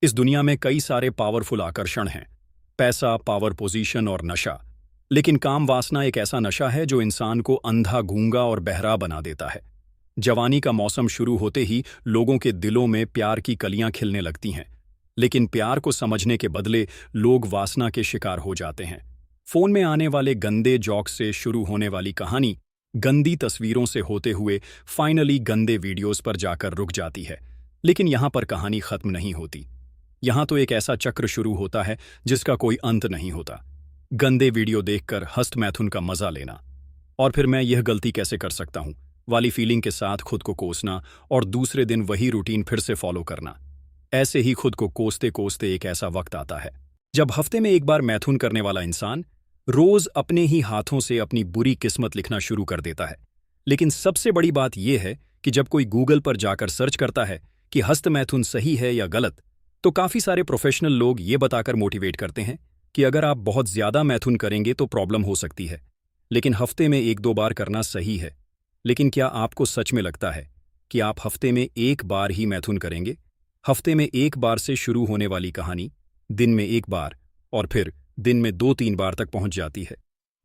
इस दुनिया में कई सारे पावरफुल आकर्षण हैं। पैसा, पावर, पोजीशन और नशा। लेकिन काम वासना एक ऐसा नशा है जो इंसान को अंधा, गूंगा और बहरा बना देता है। जवानी का मौसम शुरू होते ही लोगों के दिलों में प्यार की कलियां खिलने लगती हैं। लेकिन प्यार को समझने के बदले लोग वासना के शिकार हो जाते हैं। फोन में आने वाले गंदे जोक्स से शुरू होने वाली कहानी गंदी तस्वीरों से होते हुए फाइनली गंदे वीडियोस पर जाकर रुक जाती है। लेकिन यहां पर कहानी खत्म नहीं होती। यहां तो एक ऐसा चक्र शुरू होता है जिसका कोई अंत नहीं होता। गंदे वीडियो देखकर हस्त मैथुन का मजा लेना, और फिर मैं यह गलती कैसे कर सकता हूं वाली फीलिंग के साथ खुद को कोसना, और दूसरे दिन वही रूटीन फिर से फॉलो करना। ऐसे ही खुद को कोसते कोसते एक ऐसा वक्त आता है जब हफ्ते में एक बार मैथुन करने वाला इंसान रोज अपने ही हाथों से अपनी बुरी किस्मत लिखना शुरू कर देता है। लेकिन सबसे बड़ी बात यह है कि जब कोई गूगल पर जाकर सर्च करता है कि हस्त मैथुन सही है या गलत, तो काफी सारे प्रोफेशनल लोग ये बताकर मोटिवेट करते हैं कि अगर आप बहुत ज्यादा मैथुन करेंगे तो प्रॉब्लम हो सकती है, लेकिन हफ्ते में एक दो बार करना सही है। लेकिन क्या आपको सच में लगता है कि आप हफ्ते में एक बार ही मैथुन करेंगे? हफ्ते में एक बार से शुरू होने वाली कहानी दिन में एक बार और फिर दिन में 2-3 बार तक पहुंच जाती है।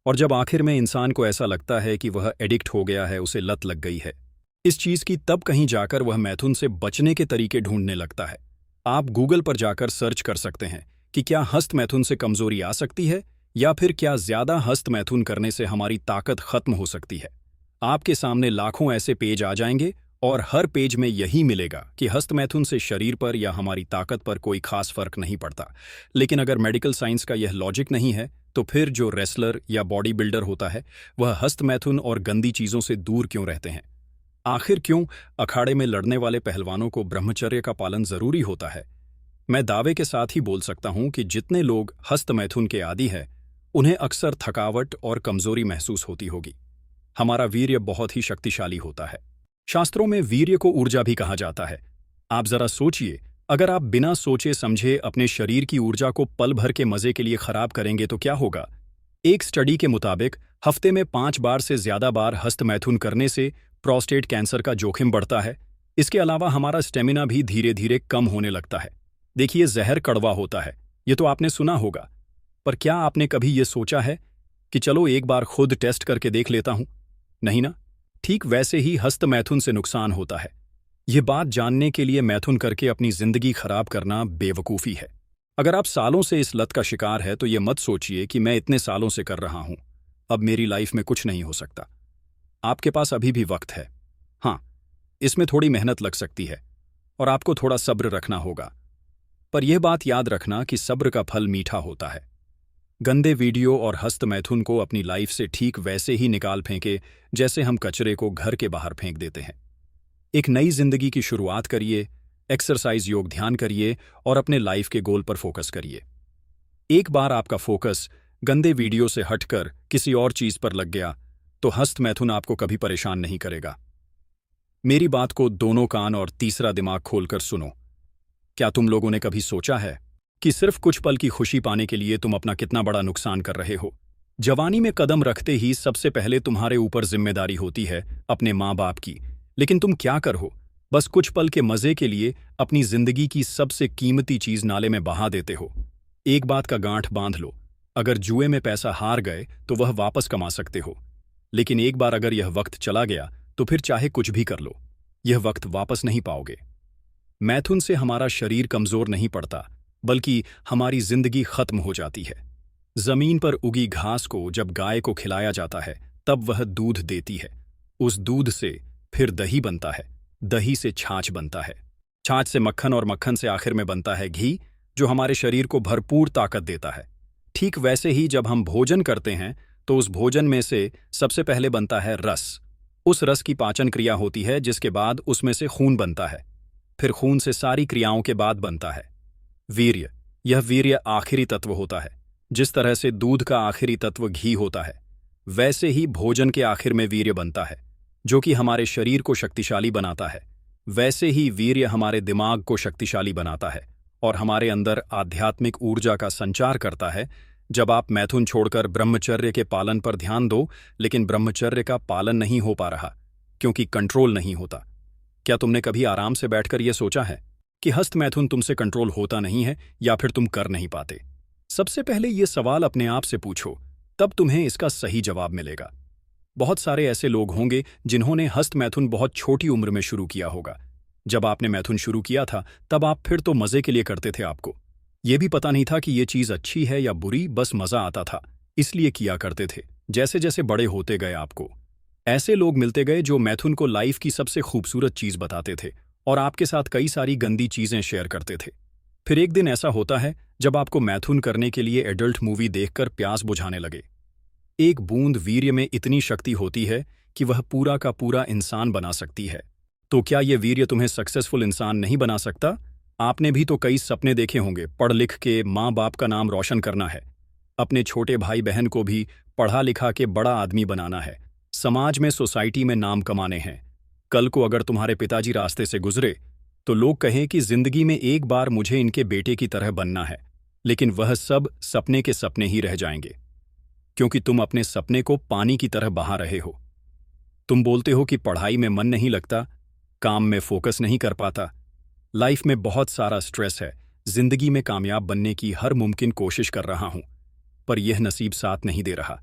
और जब आखिर में इंसान को ऐसा लगता है कि वह एडिक्ट हो गया है, उसे लत लग गई है इस चीज की, तब कहीं जाकर वह मैथुन से बचने के तरीके ढूंढने लगता है। आप गूगल पर जाकर सर्च कर सकते हैं कि क्या हस्त मैथुन से कमजोरी आ सकती है, या फिर क्या ज्यादा हस्त मैथुन करने से हमारी ताकत खत्म हो सकती है। आपके सामने लाखों ऐसे पेज आ जाएंगे और हर पेज में यही मिलेगा कि हस्त मैथुन से शरीर पर या हमारी ताकत पर कोई खास फर्क नहीं पड़ता। लेकिन अगर मेडिकल साइंस का यह लॉजिक नहीं है, तो फिर जो रेसलर या बॉडी बिल्डर होता है वह हस्त मैथुन और गंदी चीजों से दूर क्यों रहते हैं? आखिर क्यों अखाड़े में लड़ने वाले पहलवानों को ब्रह्मचर्य का पालन जरूरी होता है? मैं दावे के साथ ही बोल सकता हूं कि जितने लोग हस्त मैथुन के आदी हैं, उन्हें अक्सर थकावट और कमजोरी महसूस होती होगी। हमारा वीर्य बहुत ही शक्तिशाली होता है। शास्त्रों में वीर्य को ऊर्जा भी कहा जाता है। आप जरा सोचिए, अगर आप बिना सोचे समझे अपने शरीर की ऊर्जा को पल भर के मजे के लिए खराब करेंगे तो क्या होगा? एक स्टडी के मुताबिक हफ्ते में 5 बार से ज्यादा बार हस्त मैथुन करने से प्रोस्टेट कैंसर का जोखिम बढ़ता है। इसके अलावा हमारा स्टेमिना भी धीरे धीरे कम होने लगता है। देखिए, जहर कड़वा होता है, ये तो आपने सुना होगा, पर क्या आपने कभी ये सोचा है कि चलो एक बार खुद टेस्ट करके देख लेता हूं? नहीं ना? ठीक वैसे ही हस्त मैथुन से नुकसान होता है। ये बात जानने के लिए मैथुन करके अपनी जिंदगी खराब करना बेवकूफ़ी है। अगर आप सालों से इस लत का शिकार है तो ये मत सोचिए कि मैं इतने सालों से कर रहा हूं, अब मेरी लाइफ में कुछ नहीं हो सकता। आपके पास अभी भी वक्त है। हाँ, इसमें थोड़ी मेहनत लग सकती है और आपको थोड़ा सब्र रखना होगा, पर यह बात याद रखना कि सब्र का फल मीठा होता है। गंदे वीडियो और हस्त मैथुन को अपनी लाइफ से ठीक वैसे ही निकाल फेंके जैसे हम कचरे को घर के बाहर फेंक देते हैं। एक नई जिंदगी की शुरुआत करिए, एक्सरसाइज, योग, ध्यान करिए और अपने लाइफ के गोल पर फोकस करिए। एक बार आपका फोकस गंदे वीडियो से हटकर किसी और चीज पर लग गया तो हस्त मैथुन आपको कभी परेशान नहीं करेगा। मेरी बात को दोनों कान और तीसरा दिमाग खोलकर सुनो। क्या तुम लोगों ने कभी सोचा है कि सिर्फ कुछ पल की खुशी पाने के लिए तुम अपना कितना बड़ा नुकसान कर रहे हो? जवानी में कदम रखते ही सबसे पहले तुम्हारे ऊपर जिम्मेदारी होती है अपने माँ बाप की, लेकिन तुम क्या करो? बस कुछ पल के मजे के लिए अपनी जिंदगी की सबसे कीमती चीज नाले में बहा देते हो। एक बात का गांठ बांध लो, अगर जुए में पैसा हार गए तो वह वापस कमा सकते हो, लेकिन एक बार अगर यह वक्त चला गया तो फिर चाहे कुछ भी कर लो, यह वक्त वापस नहीं पाओगे। मैथुन से हमारा शरीर कमजोर नहीं पड़ता, बल्कि हमारी जिंदगी खत्म हो जाती है। जमीन पर उगी घास को जब गाय को खिलाया जाता है तब वह दूध देती है। उस दूध से फिर दही बनता है, दही से छाछ बनता है, छाछ से मक्खन और मक्खन से आखिर में बनता है घी, जो हमारे शरीर को भरपूर ताकत देता है। ठीक वैसे ही जब हम भोजन करते हैं तो उस भोजन में से सबसे पहले बनता है रस। उस रस की पाचन क्रिया होती है, जिसके बाद उसमें से खून बनता है। फिर खून से सारी क्रियाओं के बाद बनता है वीर्य। यह वीर्य आखिरी तत्व होता है। जिस तरह से दूध का आखिरी तत्व घी होता है, वैसे ही भोजन के आखिर में वीर्य बनता है, जो कि हमारे शरीर को शक्तिशाली बनाता है। वैसे ही वीर्य हमारे दिमाग को शक्तिशाली बनाता है और हमारे अंदर आध्यात्मिक ऊर्जा का संचार करता है। जब आप मैथुन छोड़कर ब्रह्मचर्य के पालन पर ध्यान दो, लेकिन ब्रह्मचर्य का पालन नहीं हो पा रहा क्योंकि कंट्रोल नहीं होता। क्या तुमने कभी आराम से बैठकर यह सोचा है कि हस्त मैथुन तुमसे कंट्रोल होता नहीं है या फिर तुम कर नहीं पाते? सबसे पहले ये सवाल अपने आप से पूछो, तब तुम्हें इसका सही जवाब मिलेगा। बहुत सारे ऐसे लोग होंगे जिन्होंने हस्त मैथुन बहुत छोटी उम्र में शुरू किया होगा। जब आपने मैथुन शुरू किया था तब आप फिर तो मजे के लिए करते थे, आपको ये भी पता नहीं था कि ये चीज़ अच्छी है या बुरी, बस मजा आता था इसलिए किया करते थे। जैसे जैसे बड़े होते गए आपको ऐसे लोग मिलते गए जो मैथुन को लाइफ की सबसे खूबसूरत चीज़ बताते थे और आपके साथ कई सारी गंदी चीज़ें शेयर करते थे। फिर एक दिन ऐसा होता है जब आपको मैथुन करने के लिए एडल्ट मूवी देखकर प्यास बुझाने लगे। एक बूंद वीर्य में इतनी शक्ति होती है कि वह पूरा का पूरा इंसान बना सकती है। तो क्या ये वीर्य तुम्हें सक्सेसफुल इंसान नहीं बना सकता? आपने भी तो कई सपने देखे होंगे, पढ़ लिख के माँ बाप का नाम रोशन करना है, अपने छोटे भाई बहन को भी पढ़ा लिखा के बड़ा आदमी बनाना है, समाज में सोसाइटी में नाम कमाने हैं। कल को अगर तुम्हारे पिताजी रास्ते से गुजरे तो लोग कहें कि जिंदगी में एक बार मुझे इनके बेटे की तरह बनना है, लेकिन वह सब सपने के सपने ही रह जाएंगे, क्योंकि तुम अपने सपने को पानी की तरह बहा रहे हो। तुम बोलते हो कि पढ़ाई में मन नहीं लगता, काम में फोकस नहीं कर पाता, लाइफ में बहुत सारा स्ट्रेस है, जिंदगी में कामयाब बनने की हर मुमकिन कोशिश कर रहा हूं, पर यह नसीब साथ नहीं दे रहा।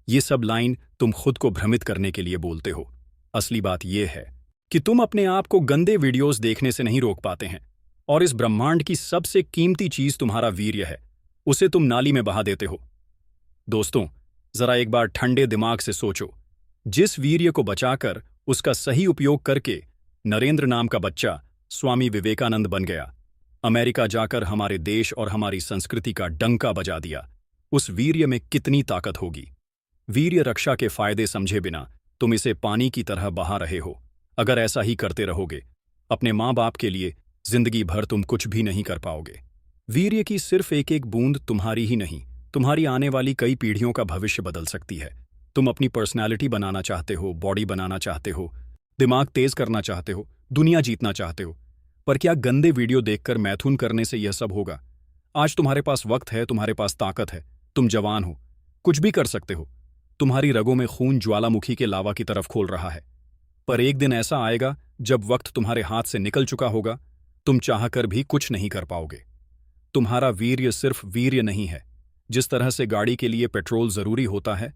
ये सब लाइन तुम खुद को भ्रमित करने के लिए बोलते हो। असली बात यह है कि तुम अपने आप को गंदे वीडियोस देखने से नहीं रोक पाते हैं, और इस ब्रह्मांड की सबसे कीमती चीज तुम्हारा वीर्य है, उसे तुम नाली में बहा देते हो। दोस्तों, जरा एक बार ठंडे दिमाग से सोचो, जिस वीर्य को बचाकर उसका सही उपयोग करके नरेंद्र नाम का बच्चा स्वामी विवेकानंद बन गया, अमेरिका जाकर हमारे देश और हमारी संस्कृति का डंका बजा दिया, उस वीर्य में कितनी ताकत होगी। वीर्य रक्षा के फायदे समझे बिना तुम इसे पानी की तरह बहा रहे हो। अगर ऐसा ही करते रहोगे, अपने माँ बाप के लिए जिंदगी भर तुम कुछ भी नहीं कर पाओगे। वीर्य की सिर्फ एक एक बूंद तुम्हारी ही नहीं, तुम्हारी आने वाली कई पीढ़ियों का भविष्य बदल सकती है। तुम अपनी पर्सनैलिटी बनाना चाहते हो, बॉडी बनाना चाहते हो, दिमाग तेज करना चाहते हो, दुनिया जीतना चाहते हो, पर क्या गंदे वीडियो देखकर मैथुन करने से यह सब होगा? आज तुम्हारे पास वक्त है, तुम्हारे पास ताकत है, तुम जवान हो, कुछ भी कर सकते हो। तुम्हारी रगों में खून ज्वालामुखी के लावा की तरफ खोल रहा है, पर एक दिन ऐसा आएगा जब वक्त तुम्हारे हाथ से निकल चुका होगा, तुम चाहकर भी कुछ नहीं कर पाओगे। तुम्हारा वीर्य सिर्फ वीर्य नहीं है। जिस तरह से गाड़ी के लिए पेट्रोल जरूरी होता है,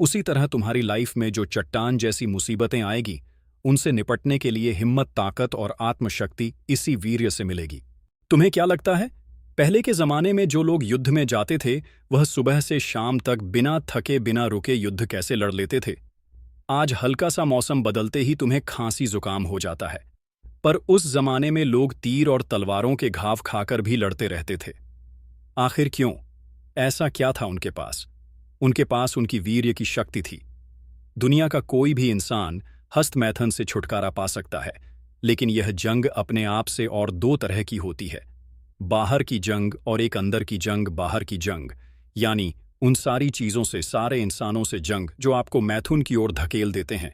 उसी तरह तुम्हारी लाइफ में जो चट्टान जैसी मुसीबतें आएगी, उनसे निपटने के लिए हिम्मत, ताकत और आत्मशक्ति इसी वीर्य से मिलेगी। तुम्हें क्या लगता है, पहले के जमाने में जो लोग युद्ध में जाते थे, वह सुबह से शाम तक बिना थके बिना रुके युद्ध कैसे लड़ लेते थे? आज हल्का सा मौसम बदलते ही तुम्हें खांसी जुकाम हो जाता है, पर उस जमाने में लोग तीर और तलवारों के घाव खाकर भी लड़ते रहते थे। आखिर क्यों? ऐसा क्या था उनके पास? उनके पास उनकी वीर्य की शक्ति थी। दुनिया का कोई भी इंसान हस्त मैथुन से छुटकारा पा सकता है, लेकिन यह जंग अपने आप से और दो तरह की होती है, बाहर की जंग और एक अंदर की जंग। बाहर की जंग यानी उन सारी चीजों से, सारे इंसानों से जंग जो आपको मैथुन की ओर धकेल देते हैं,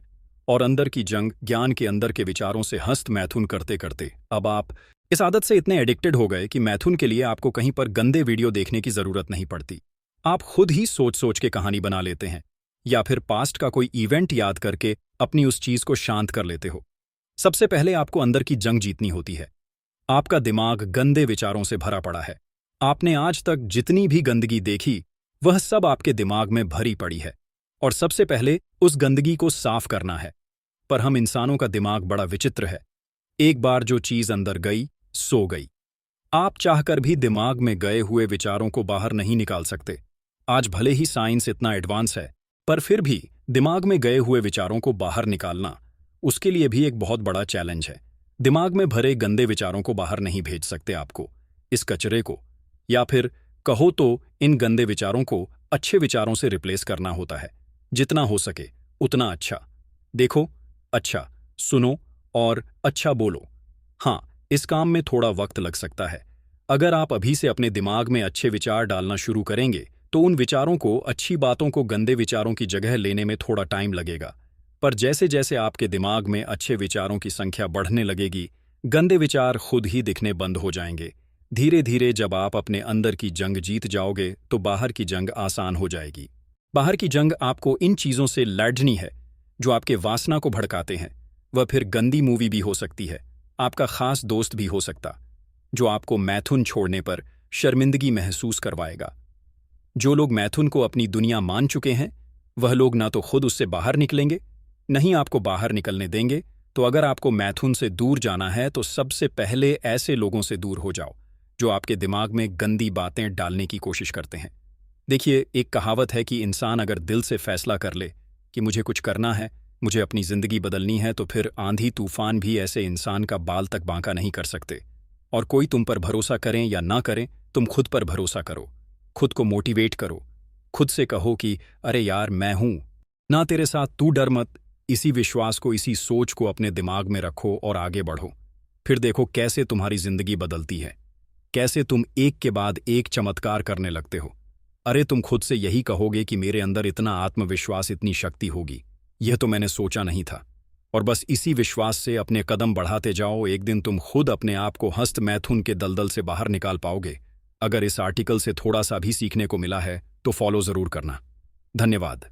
और अंदर की जंग ज्ञान के अंदर के विचारों से हस्त मैथुन करते करते अब आप इस आदत से इतने एडिक्टेड हो गए कि मैथुन के लिए आपको कहीं पर गंदे वीडियो देखने की जरूरत नहीं पड़ती। आप खुद ही सोच सोच के कहानी बना लेते हैं, या फिर पास्ट का कोई इवेंट याद करके अपनी उस चीज को शांत कर लेते हो। सबसे पहले आपको अंदर की जंग जीतनी होती है। आपका दिमाग गंदे विचारों से भरा पड़ा है। आपने आज तक जितनी भी गंदगी देखी, वह सब आपके दिमाग में भरी पड़ी है, और सबसे पहले उस गंदगी को साफ करना है। पर हम इंसानों का दिमाग बड़ा विचित्र है। एक बार जो चीज अंदर गई, सो गई। आप चाहकर भी दिमाग में गए हुए विचारों को बाहर नहीं निकाल सकते। आज भले ही साइंस इतना एडवांस है, पर फिर भी दिमाग में गए हुए विचारों को बाहर निकालना, उसके लिए भी एक बहुत बड़ा चैलेंज है। दिमाग में भरे गंदे विचारों को बाहर नहीं भेज सकते आपको, इस कचरे को, या फिर कहो तो इन गंदे विचारों को अच्छे विचारों से रिप्लेस करना होता है। जितना हो सके उतना अच्छा देखो, अच्छा सुनो और अच्छा बोलो। हाँ, इस काम में थोड़ा वक्त लग सकता है। अगर आप अभी से अपने दिमाग में अच्छे विचार डालना शुरू करेंगे, तो उन विचारों को, अच्छी बातों को गंदे विचारों की जगह लेने में थोड़ा टाइम लगेगा। पर जैसे जैसे आपके दिमाग में अच्छे विचारों की संख्या बढ़ने लगेगी, गंदे विचार खुद ही दिखने बंद हो जाएंगे। धीरे धीरे जब आप अपने अंदर की जंग जीत जाओगे, तो बाहर की जंग आसान हो जाएगी। बाहर की जंग आपको इन चीजों से लड़नी है जो आपके वासना को भड़काते हैं। वह फिर गंदी मूवी भी हो सकती है, आपका खास दोस्त भी हो सकता, जो आपको मैथुन छोड़ने पर शर्मिंदगी महसूस करवाएगा। जो लोग मैथुन को अपनी दुनिया मान चुके हैं, वह लोग ना तो खुद उससे बाहर निकलेंगे, न ही आपको बाहर निकलने देंगे। तो अगर आपको मैथुन से दूर जाना है तो सबसे पहले ऐसे लोगों से दूर हो जाओ जो आपके दिमाग में गंदी बातें डालने की कोशिश करते हैं। देखिए, एक कहावत है कि इंसान अगर दिल से फैसला कर ले कि मुझे कुछ करना है, मुझे अपनी जिंदगी बदलनी है, तो फिर आंधी तूफान भी ऐसे इंसान का बाल तक बांका नहीं कर सकते। और कोई तुम पर भरोसा करें या ना करें, तुम खुद पर भरोसा करो, खुद को मोटिवेट करो, खुद से कहो कि अरे यार मैं हूं ना तेरे साथ, तू डर मत। इसी विश्वास को, इसी सोच को अपने दिमाग में रखो और आगे बढ़ो। फिर देखो कैसे तुम्हारी जिंदगी बदलती है, कैसे तुम एक के बाद एक चमत्कार करने लगते हो। अरे तुम खुद से यही कहोगे कि मेरे अंदर इतना आत्मविश्वास, इतनी शक्ति होगी, यह तो मैंने सोचा नहीं था। और बस इसी विश्वास से अपने कदम बढ़ाते जाओ। एक दिन तुम खुद अपने आप को हस्त मैथुन के दलदल से बाहर निकाल पाओगे। अगर इस आर्टिकल से थोड़ा सा भी सीखने को मिला है तो फॉलो जरूर करना। धन्यवाद।